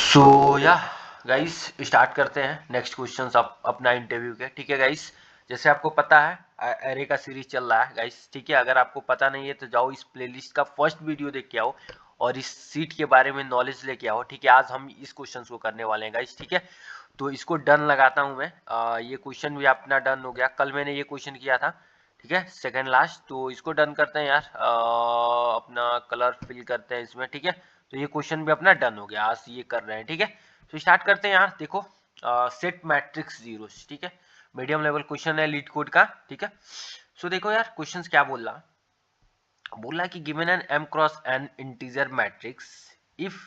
सो या guys start करते हैं नेक्स्ट क्वेश्चंस अपना इंटरव्यू के। ठीक है गाइस, जैसे आपको पता है एरे का सीरीज चल रहा है गाइस। ठीक है, अगर आपको पता नहीं है तो जाओ इस प्लेलिस्ट का फर्स्ट वीडियो देख के आओ और इस सीट के बारे में नॉलेज लेके आओ। ठीक है, आज हम इस क्वेश्चन को करने वाले हैं गाइस। ठीक है, तो इसको डन लगाता हूं मैं। ये क्वेश्चन भी अपना डन हो गया, कल मैंने ये क्वेश्चन किया था। ठीक है, सेकंड लास्ट, तो इसको डन करते हैं यार। अपना कलर फिल करते हैं इसमें। ठीक है, तो ये क्वेश्चन भी अपना डन हो गया, आज ये कर रहे हैं। ठीक है, तो स्टार्ट करते हैं यार। देखो, सेट मैट्रिक्स जीरोस। ठीक है, मीडियम लेवल क्वेश्चन है लीड कोड का। ठीक है, सो देखो यार क्वेश्चन क्या बोल रहा है कि given an m cross n integer matrix, if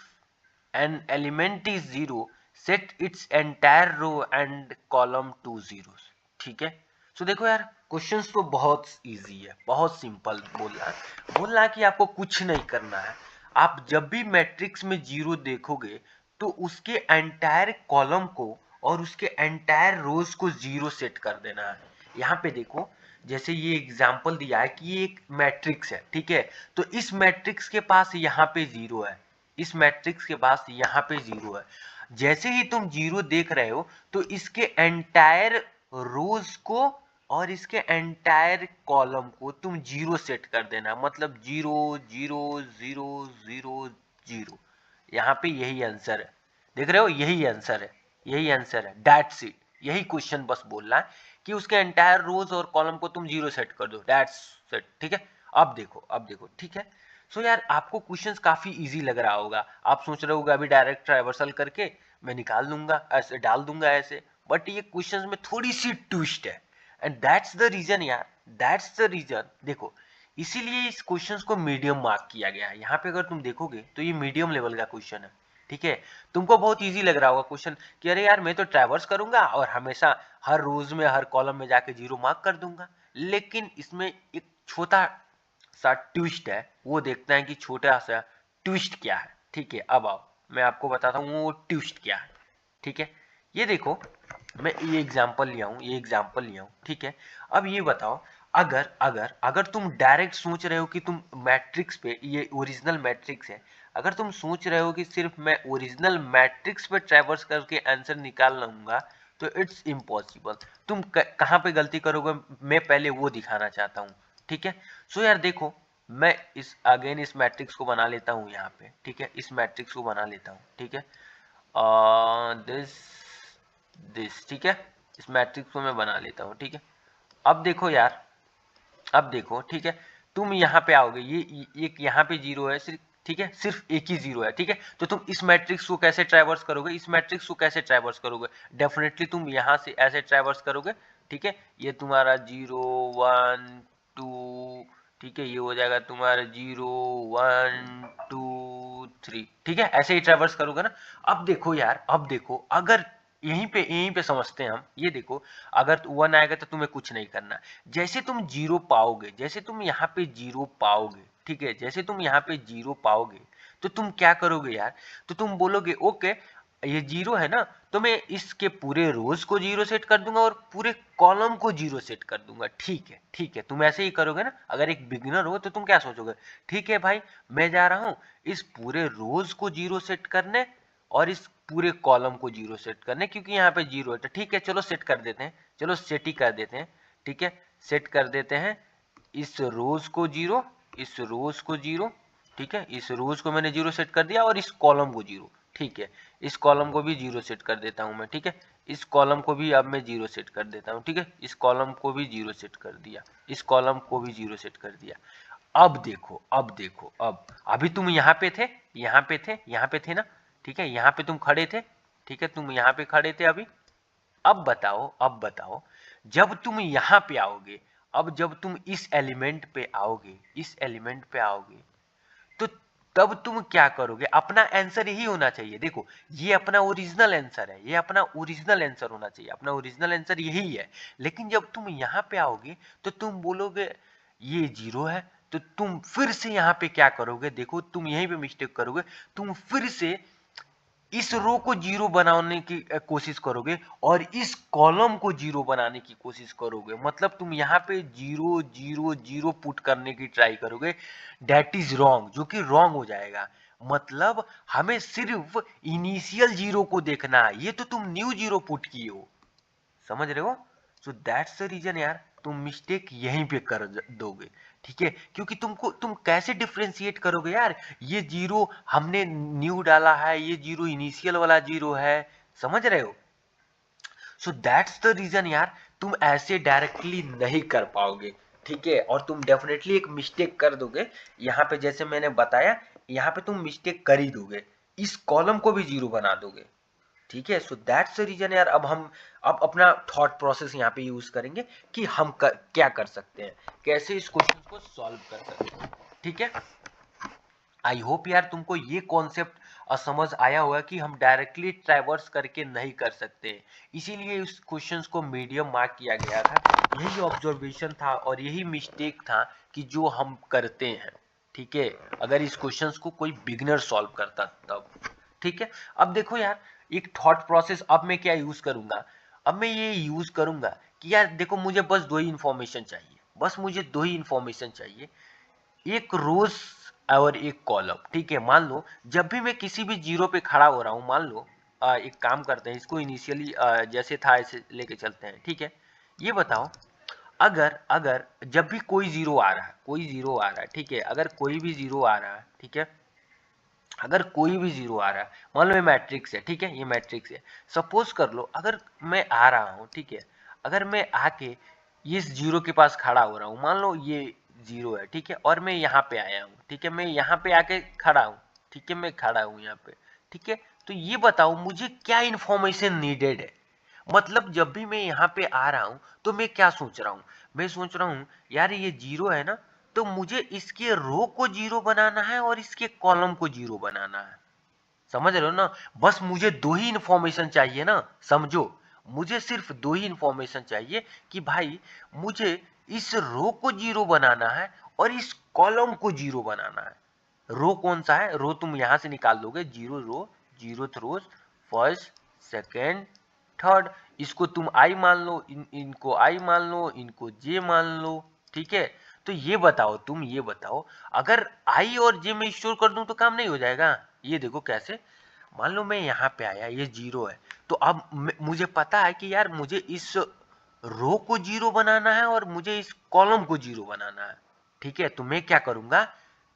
an element is zero set its entire row and column to zeros. ठीक है, सो देखो यार क्वेश्चंस तो बहुत इजी है, बहुत सिंपल। बोल रहा है कि आपको कुछ नहीं करना है। आप जब भी मैट्रिक्स में जीरो देखोगे तो उसके एंटायर कॉलम को और उसके एंटायर रोज को जीरो सेट कर देना है। यहाँ पे देखो, जैसे ये एग्जाम्पल दिया है कि ये एक मैट्रिक्स है। ठीक है, तो इस मैट्रिक्स के पास यहाँ पे जीरो है, इस मैट्रिक्स के पास यहाँ पे जीरो है। जैसे ही तुम जीरो देख रहे हो तो इसके एंटायर रोज को और इसके एंटायर कॉलम को तुम जीरो सेट कर देना, मतलब zero zero zero zero zero. यहाँ पे यही आंसर है, देख रहे हो, यही आंसर है, यही आंसर है, दैट्स इट। यही क्वेश्चन बस बोल रहा है कि उसके एंटायर रोज और कॉलम को तुम जीरो सेट कर दो, दैट्स इट। ठीक है, अब देखो, अब देखो। ठीक है, सो यार आपको क्वेश्चंस काफी इजी लग रहा होगा। आप सोच रहे होगे अभी डायरेक्ट ट्राइवर्सल करके मैं निकाल दूंगा, ऐसे डाल दूंगा ऐसे, बट ये क्वेश्चंस में थोड़ी सी ट्विस्ट है एंड दैट्स द रीजन यार, दैट्स द रीजन। देखो, इसीलिए इस क्वेश्चंस को मीडियम मार्क किया गया है। यहाँ पे अगर तुम देखोगे तो ये मीडियम लेवल का क्वेश्चन है। ठीक है, तुमको बहुत इजी लग रहा होगा क्वेश्चन कि अरे यार मैं तो ट्रैवर्स करूंगा और हमेशा हर रोज में हर कॉलम में जाके जीरो मार्क कर दूंगा, लेकिन इसमें एक छोटा सा ट्विस्ट है, वो देखते हैं कि छोटा सा ट्विस्ट क्या है। ठीक है, अब आओ मैं आपको बताता हूँ वो ट्विस्ट क्या है। ठीक है, ये देखो, मैं ये एग्जांपल लिया हूँ, ये एग्जांपल लिया हूँ। ठीक है, अब ये बताओ, अगर अगर अगर तुम डायरेक्ट सोच रहे हो कि तुम मैट्रिक्स पे, ये ओरिजिनल मैट्रिक्स है, अगर तुम सोच रहे हो कि सिर्फ मैं ओरिजिनल मैट्रिक्स पे ट्रैवर्स करके आंसर निकाल लूंगा तो इट्स इम्पॉसिबल। तुम कहाँ पे गलती करोगे, मैं पहले वो दिखाना चाहता हूँ। ठीक है, सो यार देखो, मैं इस अगेन इस मैट्रिक्स को बना लेता हूँ यहाँ पे। ठीक है, इस मैट्रिक्स को बना लेता हूँ। ठीक है, दिस दिस। ठीक है, इस मैट्रिक्स को मैं बना लेता हूँ। ठीक है, अब देखो यार, अब देखो। ठीक है, तुम यहाँ पे आओगे, ये एक यहाँ पे जीरो है सिर्फ। ठीक है, सिर्फ एक ही जीरो है। ठीक है, तो तुम इस मैट्रिक्स को कैसे ट्रैवर्स करोगे, इस मैट्रिक्स को कैसे ट्रैवर्स करोगे? डेफिनेटली तुम यहाँ से ऐसे ट्रैवर्स करोगे। ठीक है, ये तुम्हारा जीरो वन टू, ठीक है, ये हो जाएगा तुम्हारा जीरो वन टू थ्री। ठीक है, ऐसे ही ट्रैवर्स करोगे ना। अब देखो यार, अब देखो, अगर यहीं पे समझते हैं हम। ये देखो, अगर वन आएगा तो तुम्हें कुछ नहीं करना। जैसे तुम जीरो पाओगे, जैसे तुम यहाँ पे जीरो पाओगे, ठीक है, जैसे तुम यहाँ पे जीरो पाओगे तो तुम क्या करोगे यार, तो तुम बोलोगे ओके ये जीरो है ना, तो मैं इसके पूरे रोज को जीरो सेट कर दूंगा और पूरे कॉलम को जीरो सेट कर दूंगा। ठीक है, ठीक है, तुम ऐसे ही करोगे ना। अगर एक बिगिनर हो तो तुम क्या सोचोगे, ठीक है भाई, मैं जा रहा हूँ इस पूरे रोज को जीरो सेट करने और इस पूरे कॉलम को जीरो सेट करने, क्योंकि यहाँ पे जीरो है। तो ठीक है, चलो सेट कर देते हैं, चलो सेट ही कर देते हैं। ठीक है, सेट कर देते हैं इस रोज को जीरो, इस रोज को जीरो। ठीक है, इस रोज को मैंने जीरो सेट कर दिया और इस कॉलम को जीरो। ठीक है, इस कॉलम को भी जीरो सेट कर देता हूं मैं। ठीक है, इस कॉलम को भी अब मैं जीरो सेट कर देता हूं। ठीक है, इस कॉलम को भी जीरो सेट कर दिया, इस कॉलम को भी जीरो सेट कर दिया। अब देखो, अब देखो, अब अभी तुम यहाँ पे थे, यहाँ पे थे, यहाँ पे थे ना। ठीक है, यहाँ पे तुम खड़े थे। ठीक है, तुम यहाँ पे खड़े थे अभी। अब बताओ, अब बताओ, जब तुम यहां पे आओगे, अब जब तुम इस एलिमेंट पे आओगे, इस एलिमेंट पे आओगे, तो तब तुम क्या करोगे? अपना आंसर यही होना चाहिए। देखो, ये अपना ओरिजिनल आंसर है, ये अपना ओरिजिनल आंसर होना चाहिए, अपना ओरिजिनल आंसर यही है। लेकिन जब तुम यहां पे आओगे तो तुम बोलोगे ये जीरो है, तो तुम फिर से यहां पे क्या करोगे? देखो, तुम यहीं पे मिस्टेक करोगे। तुम फिर से इस रो को जीरो बनाने की कोशिश करोगे और इस कॉलम को जीरो बनाने की कोशिश करोगे। मतलब तुम यहाँ पे जीरो जीरो जीरो पुट करने की ट्राई करोगे, दैट इज रॉन्ग, जो कि रॉन्ग हो जाएगा। मतलब हमें सिर्फ इनिशियल जीरो को देखना है, ये तो तुम न्यू जीरो पुट किए हो, समझ रहे हो। सो दैट्स द रीजन यार तुम मिस्टेक यहीं पे कर दोगे, ठीक है, क्योंकि तुम कैसे डिफ्रेंशिएट करोगे यार, ये जीरो हमने न्यू डाला है, ये जीरो इनिशियल वाला जीरो है, समझ रहे हो। सो दैट्स द रीजन यार तुम ऐसे डायरेक्टली नहीं कर पाओगे, ठीक है, और तुम डेफिनेटली एक मिस्टेक कर दोगे यहाँ पे, जैसे मैंने बताया यहाँ पे तुम मिस्टेक कर ही दोगे, इस कॉलम को भी जीरो बना दोगे, ठीक है। सो दैट्स द रीजन यार अब अपना थॉट प्रोसेस यहाँ पे यूज करेंगे कि हम क्या कर सकते हैं, कैसे इस क्वेश्चन को सॉल्व कर सकते हैं, ठीक है। आई होप यार तुमको ये कॉन्सेप्ट समझ आया होगा कि हम डायरेक्टली ट्रैवर्स करके नहीं कर सकते, इसीलिए इस क्वेश्चंस को मीडियम मार्क किया गया था, यही ऑब्जर्वेशन था और यही मिस्टेक था कि जो हम करते हैं, ठीक है, अगर इस क्वेश्चंस को कोई बिगिनर सॉल्व करता तब, ठीक है। अब देखो यार एक थॉट प्रोसेस अब मैं क्या यूज करूंगा, अब मैं ये यूज करूंगा कि यार देखो मुझे बस दो ही इंफॉर्मेशन चाहिए, बस मुझे दो ही इंफॉर्मेशन चाहिए, एक रोज और एक कॉलम, ठीक है। मान लो जब भी मैं किसी भी जीरो पे खड़ा हो रहा हूं, मान लो एक काम करते हैं, इसको इनिशियली जैसे था ऐसे लेके चलते हैं, ठीक है। ये बताओ अगर अगर जब भी कोई जीरो आ रहा है, कोई जीरो आ रहा है, ठीक है, अगर कोई भी जीरो आ रहा है, ठीक है, अगर कोई भी जीरो आ रहा है, मान लो ये मैट्रिक्स है, ठीक है, ये मैट्रिक्स है, सपोज कर लो अगर मैं आ रहा हूं, ठीक है, अगर मैं आके इस जीरो के पास खड़ा हो रहा हूं, मान लो ये जीरो है, ठीक है, और मैं यहाँ पे आया हूँ, ठीक है, मैं यहाँ पे आके खड़ा हूँ, ठीक है, मैं खड़ा हूँ यहाँ पे, ठीक है, तो ये बताओ मुझे क्या इंफॉर्मेशन नीडेड है, मतलब जब भी मैं यहाँ पे आ रहा हूँ तो मैं क्या सोच रहा हूँ, मैं सोच रहा हूँ यार ये जीरो है ना, तो मुझे इसके रो को जीरो बनाना है और इसके कॉलम को जीरो बनाना है, समझ रहे हो ना। बस मुझे दो ही इंफॉर्मेशन चाहिए ना, समझो, मुझे सिर्फ दो ही इंफॉर्मेशन चाहिए कि भाई मुझे इस रो को जीरो बनाना है और इस कॉलम को जीरो बनाना है। रो कौन सा है, रो तुम यहां से निकाल दोगे, जीरो रो, जीरोथ रोज, फर्स्ट, सेकेंड, थर्ड, इसको तुम आई मान लो, इनको आई मान लो, इनको जे मान लो, ठीक है। तो ये बताओ, तुम ये बताओ अगर आई और जे में स्टोर कर दूं तो काम नहीं हो जाएगा, ये देखो कैसे, मान लो मैं यहाँ पे आया, ये जीरो है, तो अब मुझे पता है कि यार मुझे इस रो को जीरो बनाना है और मुझे इस कॉलम को जीरो बनाना है, ठीक है। तो मैं क्या करूंगा,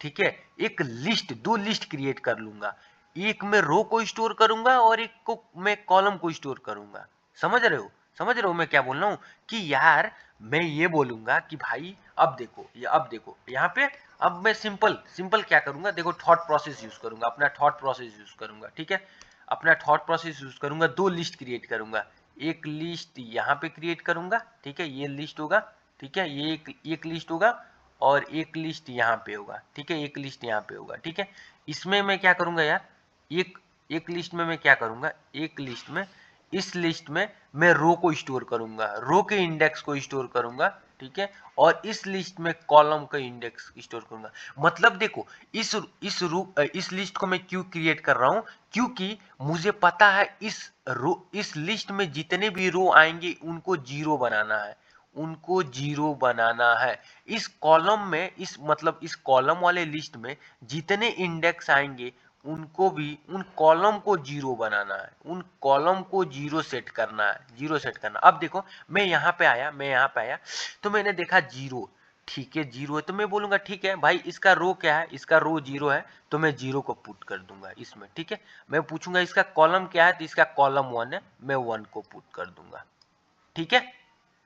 ठीक है, एक लिस्ट, दो लिस्ट क्रिएट कर लूंगा, एक मैं रो को स्टोर करूंगा और एक को मैं कॉलम को स्टोर करूंगा, समझ रहे हो, समझ रहे हो मैं क्या बोल रहा हूँ, कि यार मैं ये बोलूंगा कि भाई अब देखो, ये अब देखो यहाँ पे, अब मैं सिंपल सिंपल क्या करूंगा, देखो थॉट प्रोसेस यूज करूंगा, अपना थॉट प्रोसेस यूज करूंगा, ठीक है, अपना थॉट प्रोसेस यूज करूंगा, दो लिस्ट क्रिएट करूंगा, एक लिस्ट यहाँ पे क्रिएट करूंगा, ठीक है, ये लिस्ट होगा, ठीक है, ये एक लिस्ट होगा और एक लिस्ट यहाँ पे होगा, ठीक है, एक लिस्ट यहाँ पे होगा, ठीक है। इसमें मैं क्या करूंगा यार, एक एक लिस्ट में मैं क्या करूंगा, एक लिस्ट में, इस लिस्ट में मैं रो को स्टोर करूंगा, रो के इंडेक्स को स्टोर करूंगा, ठीक है, और इस लिस्ट में कॉलम का इंडेक्स स्टोर करूंगा। मतलब देखो इस लिस्ट को मैं क्यों क्रिएट कर रहा हूं, क्योंकि मुझे पता है इस लिस्ट में जितने भी रो आएंगे उनको जीरो बनाना है, उनको जीरो बनाना है। इस कॉलम में, इस मतलब इस कॉलम वाले लिस्ट में जितने इंडेक्स आएंगे उनको भी, उन कॉलम को जीरो बनाना है, उन कॉलम को जीरो सेट करना है, जीरो सेट करना। अब देखो मैं यहाँ पे आया, मैं यहाँ पे आया तो मैंने देखा जीरो, ठीक है, जीरो है, तो मैं बोलूंगा ठीक है भाई इसका रो क्या है, इसका रो जीरो है, तो मैं जीरो को पुट कर दूंगा इसमें, ठीक है। मैं पूछूंगा इसका कॉलम क्या है, तो इसका कॉलम वन है, मैं वन को पुट कर दूंगा, ठीक है,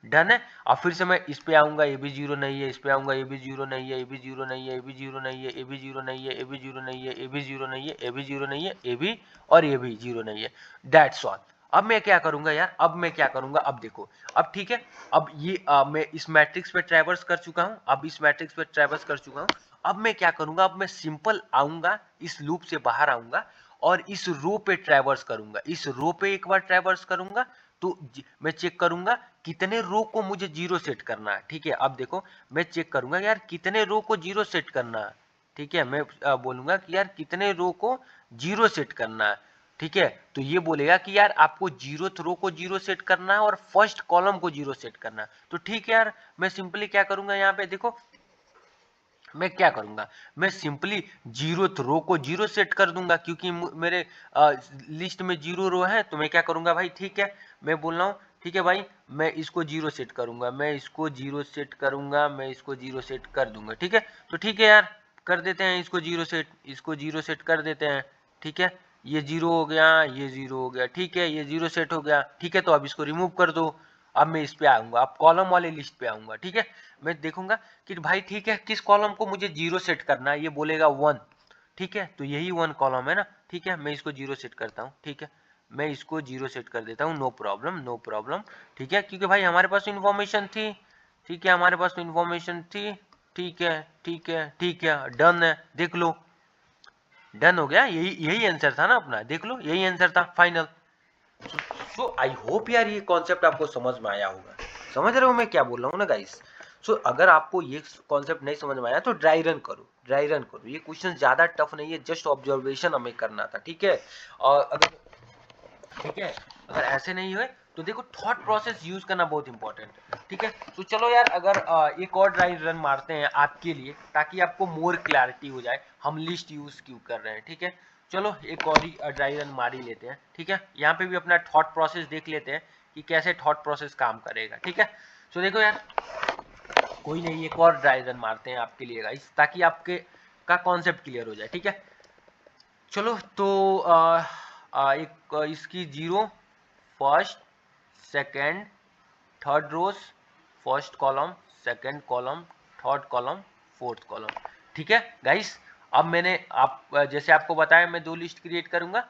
डन है। अब फिर से मैं इस पे आऊंगा, ये भी जीरो नहीं है, इस पे आऊंगा, ये भी जीरो नहीं है, ये भी जीरो नहीं है, ये भी जीरो नहीं है, ये भी जीरो नहीं है, ये भी जीरो नहीं है, ये भी जीरो नहीं है, ये भी जीरो नहीं है, ये भी, और ये भी जीरो नहीं है, दैट्स ऑल। अब मैं क्या करूंगा यार, अब मैं क्या करूंगा, अब देखो, अब ठीक है, अब ये मैं इस मैट्रिक्स पे ट्रैवर्स कर चुका हूं, अब इस मैट्रिक्स पे ट्रैवर्स कर चुका हूं, अब मैं क्या करूंगा, अब मैं सिंपल आऊंगा, इस लूप से बाहर आऊंगा और इस रो पे ट्रैवर्स करूंगा, इस रो पे एक बार ट्रैवर्स करूंगा, तो मैं चेक करूंगा कितने रो को मुझे जीरो सेट करना है, ठीक है। अब देखो मैं चेक करूंगा यार कितने रो को जीरो सेट करना है, ठीक है, मैं बोलूंगा कि यार कितने रो को जीरो सेट करना है, ठीक है, तो ये बोलेगा कि यार आपको जीरोथ रो को जीरो सेट करना है और फर्स्ट कॉलम को जीरो सेट करना है, तो ठीक है यार मैं सिंपली क्या करूंगा यहाँ पे देखो, मैं क्या करूंगा, मैं सिंपली जीरो रो को जीरो सेट कर दूंगा, क्योंकि मेरे लिस्ट में जीरो रो है। तो मैं क्या करूंगा भाई, ठीक है, मैं बोल रहा हूँ, ठीक है भाई, मैं इसको जीरो सेट करूंगा, मैं इसको जीरो सेट करूंगा, मैं इसको जीरो सेट कर दूंगा। ठीक है, तो ठीक है यार, कर देते हैं इसको जीरो सेट, इसको जीरो सेट कर देते हैं। ठीक है, ये जीरो हो गया, ये जीरो हो गया, ठीक है, ये जीरो सेट हो गया। ठीक है, तो अब इसको रिमूव कर दो। अब मैं इस पे आऊंगा, अब कॉलम वाले लिस्ट पे आऊंगा। ठीक है, मैं देखूंगा कि भाई ठीक है, किस कॉलम को मुझे जीरो सेट करना है, ये बोलेगा वन। ठीक है, तो यही वन कॉलम है ना। ठीक है, मैं इसको जीरो सेट करता हूँ। ठीक है, मैं इसको जीरो सेट कर देता हूँ, नो प्रॉब्लम, नो प्रॉब्लम। ठीक है, क्योंकि भाई हमारे पास इन्फॉर्मेशन थी। ठीक है, हमारे पास इन्फॉर्मेशन थी। ठीक है, ठीक है, ठीक है, डन है, देख लो, डन हो गया। यही यही आंसर था ना अपना, देख लो, यही आंसर था फाइनल। सो आई होप यार ये कॉन्सेप्ट आपको समझ में आया होगा। समझ रहे हो मैं क्या बोल रहा हूँ ना गाइस। सो अगर आपको ये कॉन्सेप्ट नहीं समझ में आया तो ड्राई रन करो, ड्राई रन करो। ये क्वेश्चन ज्यादा टफ नहीं है, जस्ट ऑब्जर्वेशन हमें करना था। ठीक है, और अगर, ठीक है, अगर ऐसे नहीं हुए तो देखो, थॉट प्रोसेस यूज करना बहुत इंपॉर्टेंट। ठीक है, तो चलो यार, अगर एक और ड्राई रन मारते हैं आपके लिए, ताकि आपको मोर क्लैरिटी हो जाए हम लिस्ट यूज क्यों कर रहे हैं। ठीक है, चलो एक और ही ड्राई रन मार ही लेते हैं। ठीक है, यहाँ पे भी अपना थॉट प्रोसेस देख लेते हैं कि कैसे थॉट प्रोसेस काम करेगा। ठीक है, तो देखो यार, कोई नहीं, एक और ड्राई रन मारते हैं आपके लिए गाइस, ताकि आपके का कॉन्सेप्ट क्लियर हो जाए। ठीक है, चलो तो एक इसकी zero, first, second, third rows, first column, second column, third column, fourth column. ठीक है गाइस, अब मैंने आप जैसे आपको बताया, मैं दो लिस्ट क्रिएट करूंगा,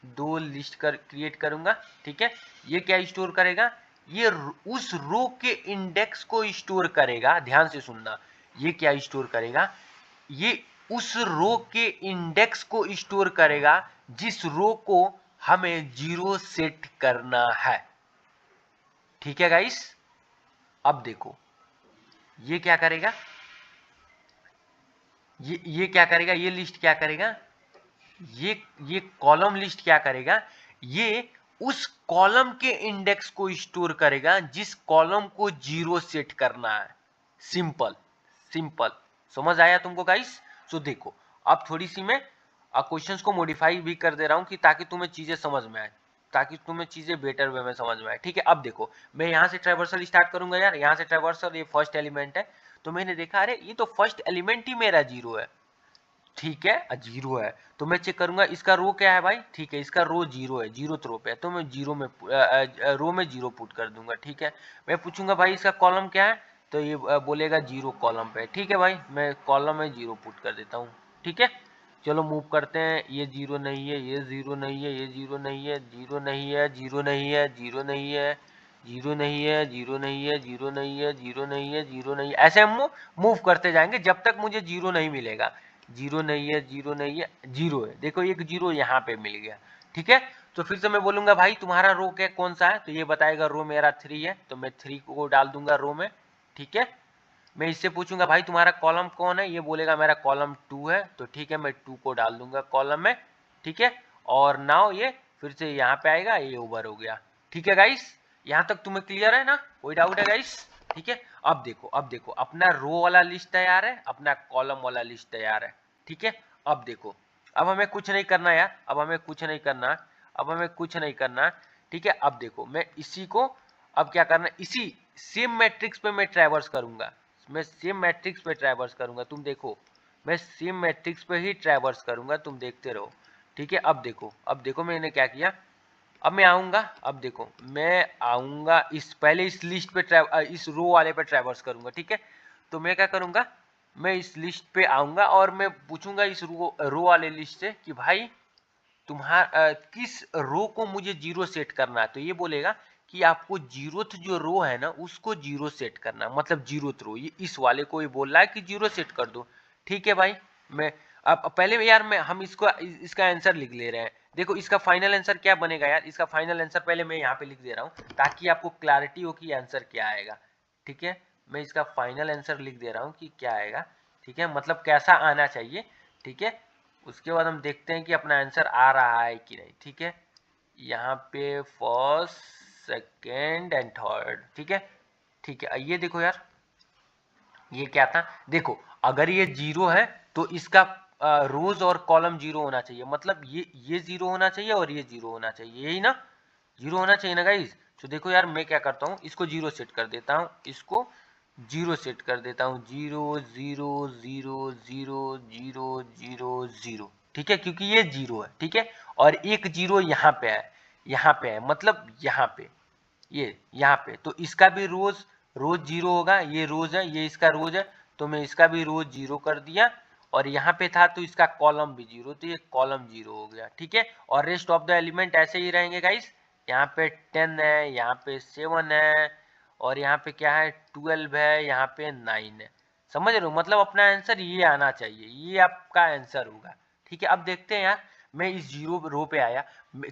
दो लिस्ट क्रिएट करूंगा। ठीक है, ये क्या स्टोर करेगा, ये उस रो के इंडेक्स को स्टोर करेगा। ध्यान से सुनना, ये क्या स्टोर करेगा, ये उस रो के इंडेक्स को स्टोर करेगा जिस रो को हमें जीरो सेट करना है। ठीक है गाइस, अब देखो, ये क्या करेगा, ये क्या करेगा, ये लिस्ट क्या करेगा, ये कॉलम लिस्ट क्या करेगा, ये उस कॉलम के इंडेक्स को स्टोर करेगा जिस कॉलम को जीरो सेट करना है। सिंपल, सिंपल, समझ आया तुमको गाइस। सो देखो, अब थोड़ी सी मैं क्वेश्चंस को मॉडिफाई भी कर दे रहा हूं कि ताकि तुम्हें चीजें समझ में आए, ताकि तुम्हें चीजें बेटर वे में समझ में आए। ठीक है, अब देखो, मैं यहां से ट्रैवर्सल स्टार्ट करूंगा यार, यहां से ट्रैवर्सल, ये फर्स्ट एलिमेंट है। तो मैंने देखा, अरे ये तो फर्स्ट एलिमेंट ही मेरा जीरो है। ठीक है, जीरो है, तो मैं चेक करूंगा इसका रो क्या है भाई। ठीक है, इसका रो जीरो है, जीरो रो पे है, तो मैं जीरो में रो में जीरो पुट कर दूंगा। ठीक है, मैं पूछूंगा भाई इसका कॉलम क्या है, तो ये बोलेगा जीरो कॉलम पे। ठीक है भाई, मैं कॉलम में जीरो पुट कर देता हूँ। ठीक है, चलो मूव करते हैं, ये जीरो नहीं है, ये जीरो नहीं है, ये जीरो नहीं है, जीरो नहीं है, जीरो नहीं है, जीरो नहीं है, जीरो नहीं है, जीरो नहीं है, जीरो नहीं है, जीरो नहीं है, जीरो नहीं है, ऐसे हम मूव करते जाएंगे जब तक मुझे जीरो नहीं मिलेगा। जीरो नहीं है, जीरो नहीं है, जीरो है, देखो एक जीरो यहाँ पे मिल गया। ठीक है, तो फिर से मैं बोलूंगा भाई तुम्हारा रो क्या कौन सा है, तो ये बताएगा रो मेरा थ्री है, तो मैं थ्री को डाल दूंगा रो में। ठीक है, मैं इससे पूछूंगा भाई तुम्हारा कॉलम कौन है, ये बोलेगा मेरा कॉलम टू है, तो ठीक है, मैं टू को डाल दूंगा कॉलम में। ठीक है, और नाउ ये फिर से यहाँ पे आएगा, ये ओवर हो गया। ठीक है गाइस, यहाँ तक तुम्हें क्लियर है ना, कोई डाउट है गाइस। ठीक है, अब देखो, अब देखो, अपना रो वाला लिस्ट तैयार है, अपना कॉलम वाला लिस्ट तैयार है। ठीक है, अब देखो, अब हमें कुछ नहीं करना यार, अब हमें कुछ नहीं करना, अब हमें कुछ नहीं करना। ठीक है, अब देखो, मैं इसी को अब क्या करना, इसी सेम मैट्रिक्स पे मैं ट्रैवर्स करूंगा, मैं सेम मैट्रिक्स पे ट्रैवर्स करूंगा, तुम देखो, मैं सेम मैट्रिक्स पे ही ट्रैवर्स करूंगा, तुम देखते रहो। ठीक है, अब देखो, अब देखो मैंने क्या किया, अब मैं आऊंगा, अब देखो मैं आऊंगा इस पहले इस लिस्ट पे इस रो वाले पे ट्रैवर्स करूंगा। ठीक है, तो मैं क्या करूंगा, मैं इस लिस्ट पे आऊंगा और मैं पूछूंगा इस रो वाले लिस्ट से कि भाई तुम्हारा किस रो को मुझे जीरो सेट करना है, तो ये बोलेगा कि आपको जीरोथ जो रो है ना उसको जीरो सेट करना, मतलब जीरोथ रो, ये इस वाले को ही बोल रहा है कि जीरो सेट कर दो। ठीक है भाई, मैं अब पहले यार मैं हम इसको इसका आंसर लिख ले रहे हैं। देखो इसका फाइनल आंसर क्या बनेगा यार, इसका फाइनल आंसर पहले मैं यहाँ पे लिख दे रहा हूँ ताकि आपको क्लैरिटी हो कि आंसर क्या आएगा। ठीक है, मैं इसका फाइनल आंसर लिख दे रहा हूँ कि क्या आएगा। ठीक है, मतलब कैसा आना चाहिए। ठीक है, उसके बाद हम देखते हैं कि अपना आंसर आ रहा है कि नहीं। ठीक है, यहाँ पे फर्स्ट, सेकेंड एंड थर्ड। ठीक है, ठीक है, ये देखो यार, ये क्या था, देखो अगर ये जीरो है तो इसका रोज और कॉलम जीरो होना चाहिए, मतलब ये जीरो होना चाहिए और ये जीरो होना चाहिए, यही ना, जीरो होना चाहिए ना गाइस। तो देखो यार मैं क्या करता हूँ, इसको जीरो सेट कर देता हूँ, इसको जीरो सेट कर देता हूँ, zero zero zero zero zero zero zero, ठीक है, क्योंकि ये जीरो है, ठीक है, और एक जीरो यहाँ पे है, यहाँ पे है, मतलब यहाँ पे, ये यहाँ पे, तो इसका भी रोज रोज जीरो होगा, ये रोज है, ये इसका रोज है, तो मैं इसका भी रोज जीरो कर दिया, और यहाँ पे था तो इसका कॉलम भी जीरो, तो ये कॉलम जीरो हो गया, ठीक है। और रेस्ट ऑफ द एलिमेंट ऐसे ही रहेंगे गाइस, यहाँ पे 10 है, यहाँ पे 7 है, और यहाँ पे क्या है 12 है, यहाँ पे 9 है, समझ रहे हो, मतलब अपना आंसर ये आना चाहिए, ये आपका आंसर होगा, ठीक है। अब देखते हैं यार, मैं इस जीरो रो पे आया,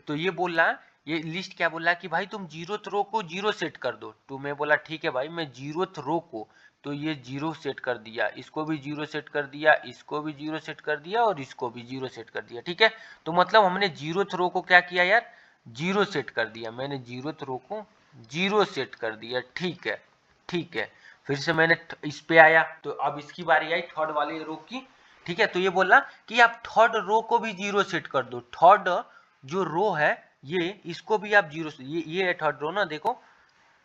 तो ये बोल रहा, ये लिस्ट क्या बोला कि भाई तुम जीरोथ रो को जीरो सेट कर दो, तो मैं बोला ठीक है भाई, मैं जीरोथ रो को, तो ये जीरो सेट कर दिया, इसको भी जीरो सेट कर दिया, इसको भी जीरो सेट कर दिया, और इसको भी जीरो सेट कर दिया, ठीक है। तो मतलब हमने जीरोथ रो को क्या किया यार, जीरो सेट कर दिया, मैंने जीरोथ रो को जीरो सेट कर दिया, ठीक है, ठीक है। फिर से मैंने इस पे आया, तो अब इसकी बारी आई थर्ड वाले रो की, ठीक है। तो ये बोला कि आप थर्ड रो को भी जीरो सेट कर दो, थर्ड जो रो है ये, इसको भी आप जीरो, ये है थर्ड रो ना, देखो,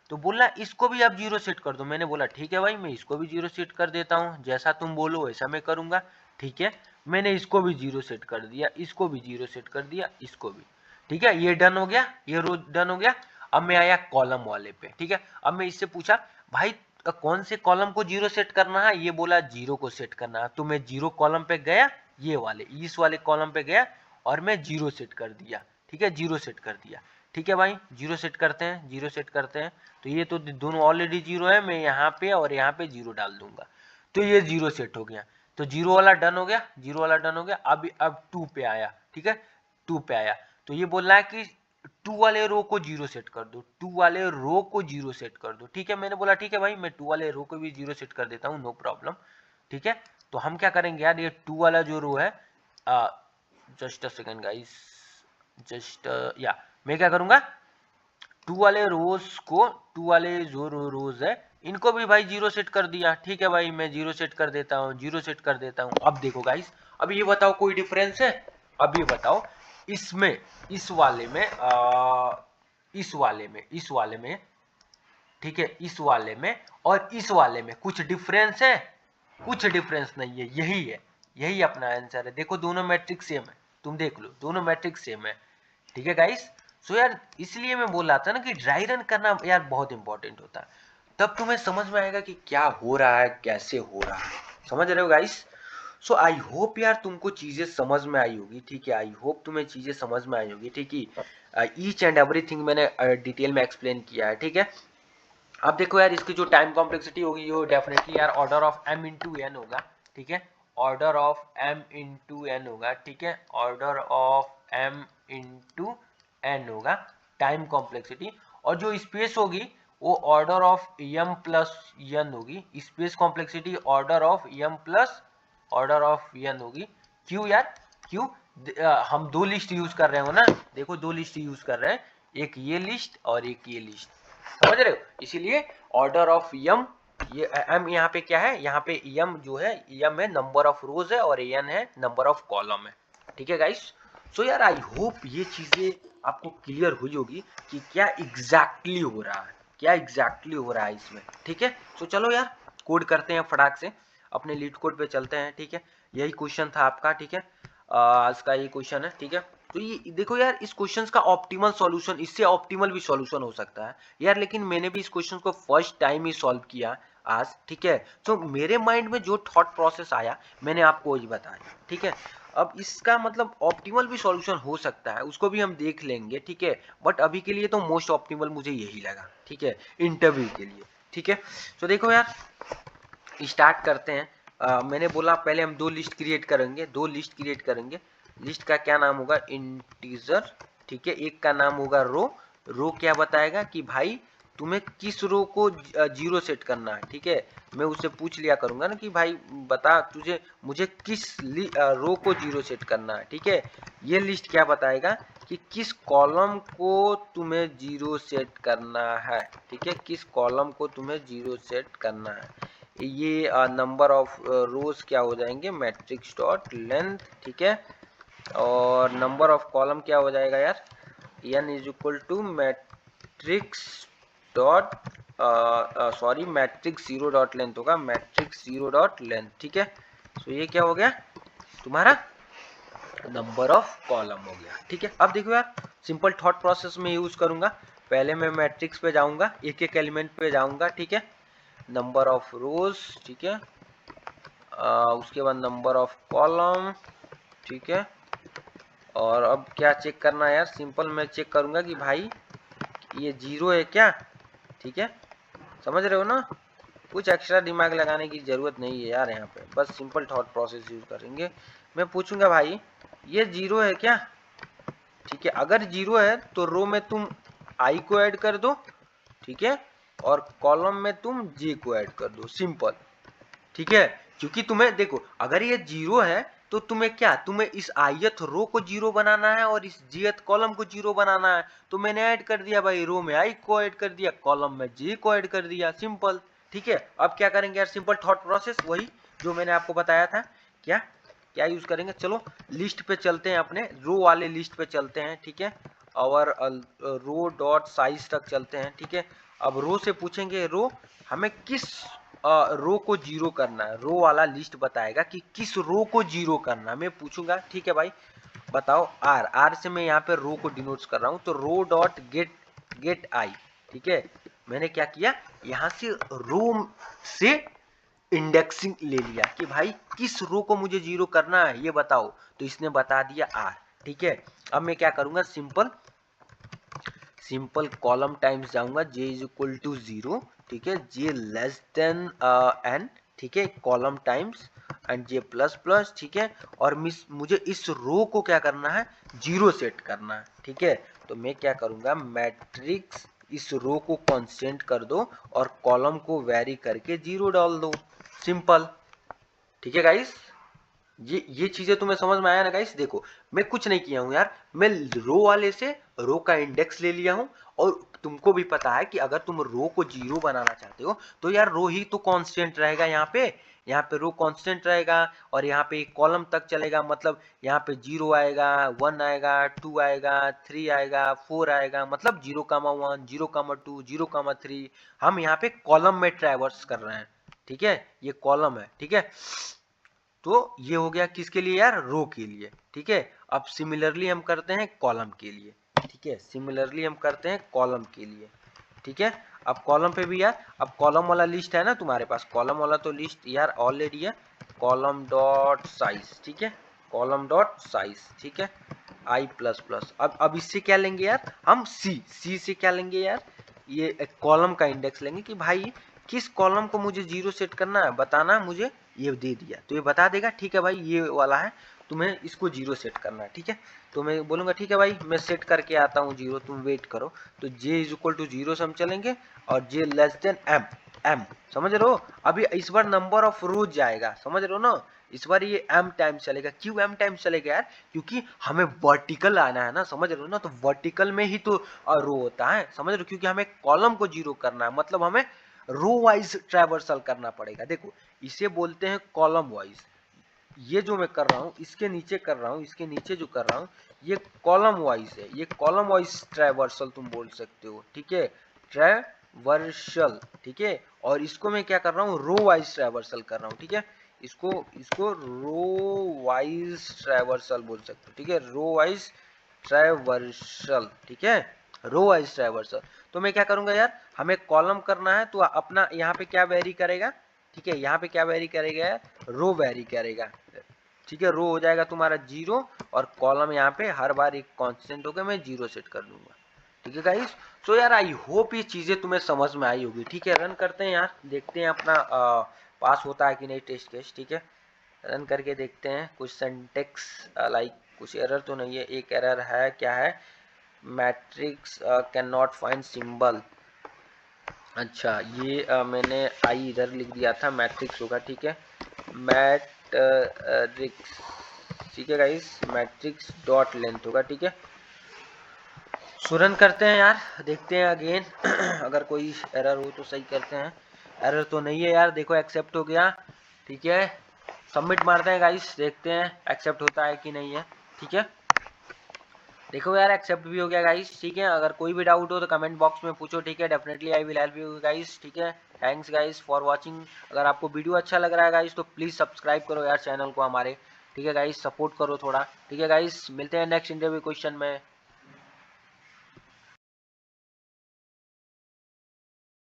तो बोला इसको भी आप जीरो सेट कर दो, मैंने बोला ठीक है भाई, मैं इसको भी जीरो सेट कर देता हूँ, जैसा तुम बोलो वैसा मैं करूंगा, ठीक है। मैंने इसको भी जीरो सेट कर दिया, इसको भी जीरो सेट कर दिया, इसको भी, ठीक है, ये डन हो गया, ये रो डन हो गया। अब मैं आया कॉलम वाले पे, ठीक है। अब मैं इससे पूछा भाई कौन से कॉलम को जीरो सेट करना है, ये बोला जीरो को सेट करना है, तो मैं जीरो कॉलम पे गया, ये वाले इस वाले कॉलम पे गया, और मैं जीरो सेट कर दिया, ठीक है, जीरो सेट कर दिया, ठीक है भाई, जीरो सेट करते हैं, जीरो सेट करते हैं, तो ये तो दोनों ऑलरेडी जीरो है, मैं यहाँ पे और यहाँ पे जीरो डाल दूंगा, तो ये जीरो सेट हो गया, तो जीरो वाला डन हो गया, जीरो वाला डन हो गया। अब टू पे आया, ठीक है, टू पे आया, तो ये बोल रहा है कि टू वाले रो को जीरो सेट कर दो, टू वाले रो को जीरो सेट कर दो, ठीक है। मैंने बोला ठीक है भाई, मैं टू वाले रो को भी जीरो सेट कर देता हूँ, नो प्रॉब्लम, ठीक है। तो हम क्या करेंगे यार, ये टू वाला जो रो है, just a second guys, just या मैं क्या करूंगा, टू वाले रोज को, टू वाले जो रोज है इनको भी भाई जीरो सेट कर दिया, ठीक है भाई, मैं जीरो सेट कर देता हूँ, जीरो सेट कर देता हूँ। अब देखो गाइस, अब ये बताओ कोई डिफरेंस है, अब ये बताओ इसमें, इस वाले में इस वाले में, इस वाले में, ठीक है, इस वाले में और इस वाले में कुछ डिफरेंस है, कुछ डिफरेंस नहीं है, यही है, यही अपना आंसर है। देखो दोनों मैट्रिक्स सेम है, तुम देख लो दोनों मैट्रिक्स सेम है, ठीक है गाइस। सो यार इसलिए मैं बोल रहा था ना कि ड्राई रन करना यार बहुत इंपॉर्टेंट होता है, तब तुम्हें समझ में आएगा कि क्या हो रहा है, कैसे हो रहा है, समझ रहे हो गाइस। सो आई होप यार तुमको चीजें समझ में आई होगी, ठीक है, आई होप तुम्हें चीजें समझ में आई होगी, ठीक है। ईच एंड एवरीथिंग मैंने डिटेल में एक्सप्लेन किया है, ठीक है। अब देखो यार इसकी जो टाइम कॉम्प्लेक्सिटी होगी वो डेफिनेटली यार order of m into n होगा, ठीक है, order of m into n होगा, ठीक है, order of m into n होगा टाइम कॉम्प्लेक्सिटी। और जो स्पेस होगी वो order of m plus n होगी, space complexity order of m plus order of n होगी। क्यों यार, क्यों, हम दो लिस्ट यूज कर रहे हो ना, देखो दो लिस्ट यूज कर रहे हैं, एक ये लिस्ट और एक ये लिस्ट, समझ रहे हो, इसीलिए ऑर्डर ऑफ यम, ये एम यहाँ पे क्या है, यहाँ पे यम जो है, यम है नंबर ऑफ रोज है, और एन है नंबर ऑफ कॉलम है, ठीक है गाइस। सो यार आई होप ये चीजें आपको क्लियर हुई होगी कि क्या एग्जैक्टली हो रहा है, क्या एग्जैक्टली हो रहा है इसमें, ठीक है। सो चलो यार कोड करते हैं फटाक से, अपने लीड कोड पे चलते हैं, ठीक है। यही क्वेश्चन था आपका, ठीक है, आज का ये क्वेश्चन है, ठीक है। तो ये देखो यार इस क्वेश्चन का ऑप्टिमल सॉल्यूशन, इससे ऑप्टिमल भी सॉल्यूशन हो सकता है यार, लेकिन मैंने भी इस क्वेश्चन को फर्स्ट टाइम ही सॉल्व किया आज, ठीक है। तो मेरे माइंड में जो थॉट प्रोसेस आया मैंने आपको वही बताया, ठीक है। अब इसका मतलब ऑप्टिमल भी सॉल्यूशन हो सकता है, उसको भी हम देख लेंगे, ठीक है, बट अभी के लिए तो मोस्ट ऑप्टिमल मुझे यही लगा, ठीक है, इंटरव्यू के लिए, ठीक है। तो देखो यार स्टार्ट करते हैं। मैंने बोला पहले हम दो लिस्ट क्रिएट करेंगे, दो लिस्ट क्रिएट करेंगे, लिस्ट का क्या नाम होगा, इंटीजर, ठीक है, एक का नाम होगा रो, रो क्या बताएगा कि भाई तुम्हें किस रो को जीरो सेट करना है, ठीक है। मैं उससे पूछ लिया करूंगा ना कि भाई बता तुझे, मुझे किस रो को जीरो सेट करना है, ठीक है। ये लिस्ट क्या बताएगा कि किस कॉलम को तुम्हें जीरो सेट करना है, ठीक है, किस कॉलम को तुम्हें जीरो सेट करना है। ये नंबर ऑफ रोज क्या हो जाएंगे, मैट्रिक्स डॉट लेंथ, ठीक है। और नंबर ऑफ कॉलम क्या हो जाएगा यार, n is equal to matrix dot sorry matrix zero dot length होगा, मैट्रिक्स जीरो डॉट लेंथ, ठीक है। तो ये क्या हो गया तुम्हारा नंबर ऑफ कॉलम हो गया, ठीक है। अब देखो यार सिंपल थॉट प्रोसेस में यूज करूंगा, पहले मैं मैट्रिक्स पे जाऊंगा, एक एक एलिमेंट पे जाऊंगा, ठीक है। नंबर ऑफ रोज, ठीक है, उसके बाद नंबर ऑफ कॉलम, ठीक है। और अब क्या चेक करना है यार, सिंपल मैं चेक करूंगा कि भाई ये जीरो है क्या, ठीक है। समझ रहे हो ना, कुछ एक्स्ट्रा दिमाग लगाने की जरूरत नहीं है यार, यहाँ पे बस सिंपल थॉट प्रोसेस यूज करेंगे। मैं पूछूंगा भाई ये जीरो है क्या, ठीक है। अगर जीरो है तो रो में तुम आई को ऐड कर दो, ठीक है, और कॉलम में तुम जे को ऐड कर दो, सिंपल, ठीक है। क्योंकि तुम्हें देखो अगर ये जीरो है तो तुम्हें क्या, तुम्हें इस आयत रो को जीरो बनाना है और इस जीएथ कॉलम को जीरो बनाना है, तो मैंने ऐड कर दिया भाई, रो में आई को ऐड कर दिया, कॉलम में जे को ऐड कर दिया, सिंपल, ठीक है। अब क्या करेंगे यार, सिंपल थॉट प्रोसेस वही जो मैंने आपको बताया था, क्या क्या यूज करेंगे, चलो लिस्ट पे चलते हैं, अपने रो वाले लिस्ट पे चलते हैं, ठीक है। और रो डॉट साइज तक चलते हैं, ठीक है। अब रो से पूछेंगे रो हमें किस रो को जीरो करना है, रो वाला लिस्ट बताएगा कि किस रो को जीरो करना है, मैं पूछूंगा, ठीक है भाई बताओ आर, आर से मैं यहाँ पे रो को डिनोट कर रहा हूँ, तो रो डॉट गेट आई, ठीक है। मैंने क्या किया, यहाँ से रो से इंडेक्सिंग ले लिया कि भाई किस रो को मुझे जीरो करना है ये बताओ, तो इसने बता दिया आर, ठीक है। अब मैं क्या करूंगा, सिंपल कॉलम टाइम्स जाऊंगा, जे इज इक्वल टू जीरो, ठीक है, जे लेस देन एन, ठीक है, column times and J plus plus, ठीक है। और मुझे इस रो को क्या करना है, जीरो सेट करना है, ठीक है। तो मैं क्या करूंगा, मैट्रिक्स इस रो को कांस्टेंट कर दो और कॉलम को वेरी करके जीरो डाल दो, सिंपल, ठीक है गाइस। ये चीजें तुम्हें समझ में आया ना गाइस, देखो मैं कुछ नहीं किया हूं यार, मैं रो वाले से रो का इंडेक्स ले लिया हूं, और तुमको भी पता है कि अगर तुम रो को जीरो बनाना चाहते हो तो यार रो ही तो कांस्टेंट रहेगा, यहाँ पे रो कांस्टेंट रहेगा, और यहाँ पे एक कॉलम तक चलेगा, मतलब यहाँ पे जीरो आएगा, वन आएगा, टू आएगा, थ्री आएगा, फोर आएगा, मतलब 0,1 0,2 0,3, हम यहाँ पे कॉलम में ट्रैवर्स कर रहे हैं, ठीक है, ये कॉलम है, ठीक है। तो ये हो गया किसके लिए यार, रो के लिए, ठीक है। अब सिमिलरली हम करते हैं कॉलम के लिए, ठीक है, सिमिलरली हम करते हैं कॉलम के लिए, ठीक है। अब कॉलम पे भी यार, अब कॉलम वाला लिस्ट है ना तुम्हारे पास, कॉलम वाला तो लिस्ट यार ऑलरेडी है, कॉलम डॉट साइज, ठीक है, कॉलम डॉट साइज, ठीक है, आई प्लस प्लस। अब इससे क्या लेंगे यार, हम सी से क्या लेंगे यार, ये कॉलम का इंडेक्स लेंगे कि भाई किस कॉलम को मुझे जीरो सेट करना है बताना मुझे, ये दे दिया तो ये बता देगा, ठीक है भाई ये वाला है, तुम्हें इसको जीरो सेट करना है, ठीक है। तो मैं बोलूंगा ठीक है भाई मैं सेट करके आता हूँ जीरो, तुम वेट करो, तो जे इज इक्वल टू जीरो से हम चलेंगे, और जे लेस देन एम, समझ रहे हो। अभी इस बार नंबर ऑफ रोज जाएगा, समझ रहे हो ना, इस बार ये एम टाइम चलेगा, क्यों एम टाइम चलेगा यार, क्योंकि हमें वर्टिकल आना है ना, समझ रहे हो ना, तो वर्टिकल में ही तो रो होता है, समझ रहे हो, क्योंकि हमें कॉलम को जीरो करना है, मतलब हमें रो वाइज ट्रैवर्सल करना पड़ेगा। देखो इसे बोलते हैं कॉलम वाइज, ये जो मैं कर रहा हूँ इसके नीचे कर रहा हूँ, इसके नीचे जो कर रहा हूँ ये कॉलम वाइज है, ये कॉलम वाइज ट्रैवर्सल तुम बोल सकते हो, ठीक है, ट्रैवर्सल, ठीक है। और इसको मैं क्या कर रहा हूँ, रो वाइज ट्रैवर्सल कर रहा हूँ, ठीक है, इसको इसको रो वाइज ट्रैवर्सल बोल सकते हो, ठीक है, रो वाइज ट्रैवर्सल, ठीक है, रो वाइज ट्रैवर्सल। तो मैं क्या करूंगा यार, हमें कॉलम करना है तो अपना यहाँ पे क्या वेरी करेगा, ठीक है, यहाँ पे क्या वेरी करेगा, रो वेरी करेगा, ठीक है, रो हो जाएगा तुम्हारा जीरो, और कॉलम यहाँ पे हर बार एक कांस्टेंट होगा, मैं जीरो सेट कर दूंगा, ठीक है गाइस। सो यार आई होप ये चीजें तुम्हें समझ में आई होगी, ठीक है। रन करते हैं यार, देखते हैं अपना पास होता है कि नहीं टेस्ट केस, ठीक है, रन करके देखते हैं, कुछ सिंटेक्स लाइक कुछ एरर तो नहीं है, एक एरर है, क्या है, matrix can not find symbol, अच्छा ये मैंने आई इधर लिख दिया था, मैट्रिक्स होगा, ठीक है, मैट्रिक्स, ठीक है गाइस, मैट्रिक्स डॉट लेंथ होगा, ठीक है। सो रन करते हैं यार, देखते हैं अगेन अगर कोई एरर हो तो सही करते हैं, एरर तो नहीं है यार, देखो एक्सेप्ट हो गया। ठीक है, सबमिट मारते हैं गाइस, देखते हैं एक्सेप्ट होता है कि नहीं है। ठीक है, देखो यार एक्सेप्ट भी हो गया गाइस। ठीक है, अगर कोई भी डाउट हो तो कमेंट बॉक्स में पूछो। ठीक है, definitely I will help you guys. ठीक है, थैंक्स गाइस फॉर वाचिंग। अगर आपको वीडियो अच्छा लग रहा है गाइस तो प्लीज़ सब्सक्राइब करो यार चैनल को हमारे। ठीक है गाइस, सपोर्ट करो थोड़ा। ठीक है गाइस, मिलते हैं नेक्स्ट इंटरव्यू क्वेश्चन में।